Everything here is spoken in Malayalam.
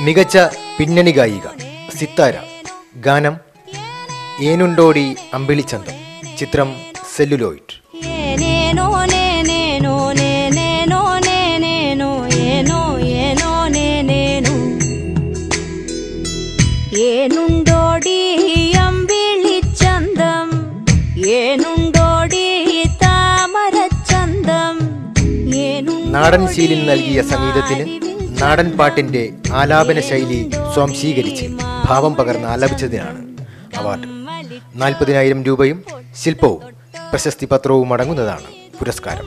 മികച്ച പിന്നണി ഗായിക സിത്താര. ഗാനം ഏനുണ്ടോടി അമ്പിളിച്ചന്തം. ചിത്രം സെല്ലുലോയിഡ്. ഏനുണ്ടോടി അമ്പിളിച്ചന്തം, ഏനുണ്ടോടി താമരച്ചന്തം. നാടൻ ശീലിൽ നൽകിയ സംഗീതത്തിന് നാടൻ പാട്ടിന്റെ ആലാപന ശൈലി സ്വാംശീകരിച്ച് ഭാവം പകർന്ന് ആലപിച്ചതിനാണ് അവാർഡ്. 40,000 രൂപയും ശില്പവും പ്രശസ്തി പത്രവും അടങ്ങുന്നതാണ് പുരസ്കാരം.